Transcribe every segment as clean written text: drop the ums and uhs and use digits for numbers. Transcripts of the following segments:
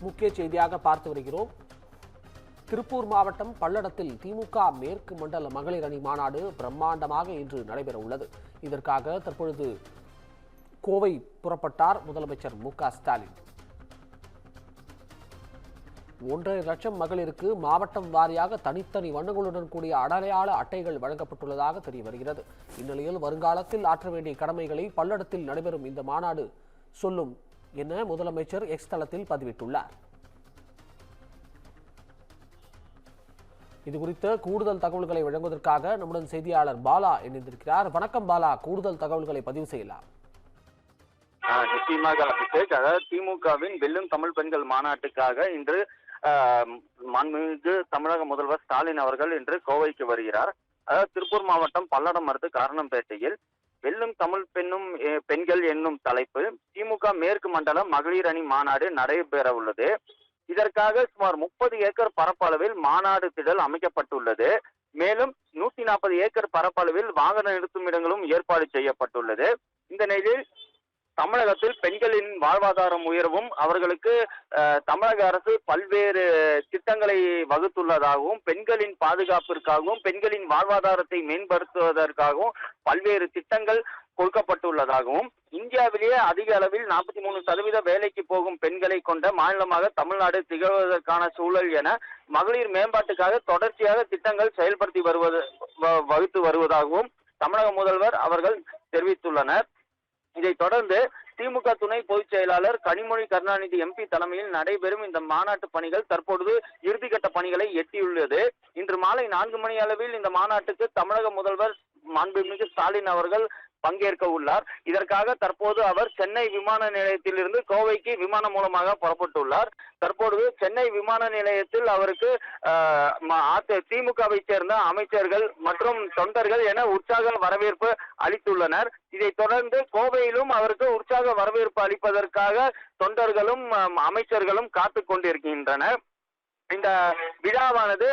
முக்கிய செய்தியாக பார்த்து வருகிறோம். திருப்பூர் மாவட்டம் பல்லடத்தில் திமுக மேற்கு மண்டல மகளிர் அணி மாநாடு பிரம்மாண்டமாக இன்று நடைபெற உள்ளது. இதற்காக தற்பொழுது கோவை புறப்பட்டார் முதலமைச்சர் மு.க.ஸ்டாலின். 1.5 லட்சம் மகளிருக்கு மாவட்டம் வாரியாக தனித்தனி வண்ணங்களுடன் கூடிய அடையாள அட்டைகள் வழங்கப்பட்டுள்ளதாக தெரிய வருகிறது. இந்நிலையில் வருங்காலத்தில் ஆற்ற வேண்டிய கடமைகளை பல்லடத்தில் நடைபெறும் இந்த மாநாடு சொல்லும் என முதலமைச்சர் எக்ஸ் தளத்தில் பதிவிட்டுள்ளார். இதுகுறித்த கூடுதல் தகவல்களை வழங்குவதற்காக நம்முடன் செய்தியாளர் பாலா இணைந்திருக்கிறார். வணக்கம் பாலா, கூடுதல் தகவல்களை பதிவு செய்யலாம். நிச்சயமாக அபிஷேக், அதாவது திமுகவின் வெல்லும் தமிழ் பெண்கள் மாநாட்டுக்காக இன்று மாண்புமிகு தமிழக முதல்வர் ஸ்டாலின் அவர்கள் இன்று கோவைக்கு வருகிறார். அதாவது திருப்பூர் மாவட்டம் பல்லடம் அடுத்து காரணம்பேட்டையில் வெல்லும் தமிழ் பெண்கள் என்னும் தலைப்பு திமுக மேற்கு மண்டல மகளிர் அணி மாநாடு நடைபெற உள்ளது. இதற்காக சுமார் 30 ஏக்கர் பரப்பளவில் மாநாடு திடல் அமைக்கப்பட்டுள்ளது. மேலும் 140 ஏக்கர் பரப்பளவில் வாகன நிறுத்துமிடங்களும் ஏற்பாடு செய்யப்பட்டுள்ளது. இந்த நிலையில் தமிழகத்தில் பெண்களின் வாழ்வாதாரம் உயரவும் அவர்களுக்கு தமிழக அரசு பல்வேறு திட்டங்களை வகுத்துள்ளதாகவும், பெண்களின் பாதுகாப்பிற்காகவும் பெண்களின் வாழ்வாதாரத்தை மேம்படுத்துவதற்காகவும் பல்வேறு திட்டங்கள் கொடுக்கப்பட்டுள்ளதாகவும், இந்தியாவிலேயே அதிக அளவில் 43% வேலைக்கு போகும் பெண்களை கொண்ட மாநிலமாக தமிழ்நாடு திகழ்வதற்கான சூழல் என மகளிர் மேம்பாட்டுக்காக தொடர்ச்சியாக திட்டங்கள் செயல்படுத்தி வகுத்து வருவதாகவும் தமிழக முதல்வர் அவர்கள் தெரிவித்துள்ளனர். இதைத் தொடர்ந்து திமுக துணை பொதுச் செயலாளர் கனிமொழி கருணாநிதி எம்பி தலைமையில் நடைபெறும் இந்த மாநாட்டு பணிகள் தற்பொழுது இறுதிக்கட்ட பணிகளை எட்டியுள்ளது. இன்று மாலை 4 மணி அளவில் இந்த மாநாட்டுக்கு தமிழக முதல்வர் மாண்புமிகு ஸ்டாலின் அவர்கள் பங்கேற்க உள்ளார். இதற்காக தற்போது அவர் சென்னை விமான நிலையத்திலிருந்து கோவைக்கு விமானம் மூலமாக புறப்பட்டுள்ளார். தற்போது சென்னை விமான நிலையத்தில் அவருக்கு திமுகவை சேர்ந்த அமைச்சர்கள் மற்றும் தொண்டர்கள் என உற்சாக வரவேற்பு அளித்துள்ளனர். இதைத் தொடர்ந்து கோவையிலும் அவருக்கு உற்சாக வரவேற்பு அளிப்பதற்காக தொண்டர்களும் அமைச்சர்களும் காத்து கொண்டிருக்கின்றனர். இந்த விழாவானது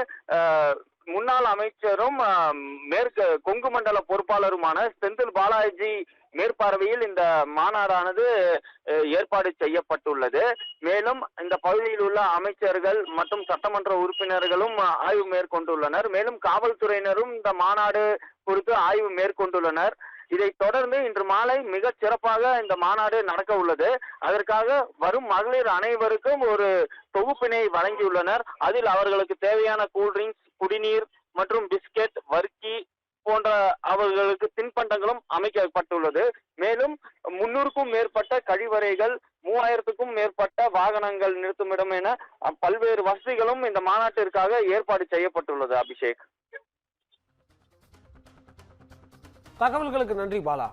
முன்னாள் அமைச்சரும் மேற்கு கொங்கு மண்டல பொறுப்பாளருமான செந்தில் பாலாஜி மேற்பார்வையில் இந்த மாநாடானது ஏற்பாடு செய்யப்பட்டுள்ளது. மேலும் இந்த பகுதியில் உள்ள அமைச்சர்கள் மற்றும் சட்டமன்ற உறுப்பினர்களும் ஆய்வு மேற்கொண்டுள்ளனர். மேலும் காவல்துறையினரும் இந்த மாநாடு குறித்து ஆய்வு மேற்கொண்டுள்ளனர். இதைத் தொடர்ந்து இன்று மாலை மிக சிறப்பாக இந்த மாநாடு நடக்க உள்ளது. அதற்காக வரும் மகளிர் அனைவருக்கும் ஒரு தொகுப்பினை வழங்கியுள்ளனர். அதில் அவர்களுக்கு தேவையான கூல்ட்ரிங்க்ஸ், குடிநீர் மற்றும் பிஸ்கெட், வர்க்கி போன்ற அவர்களுக்கு தின்பண்டங்களும் அமைக்கப்பட்டுள்ளது. மேலும் 300க்கும் மேற்பட்ட கழிவறைகள், 3000க்கும் மேற்பட்ட வாகனங்கள் நிறுத்துமிடம் என பல்வேறு வசதிகளும் இந்த மாநாட்டிற்காக ஏற்பாடு செய்யப்பட்டுள்ளது. அபிஷேக், தகவல்களுக்கு நன்றி பாலா.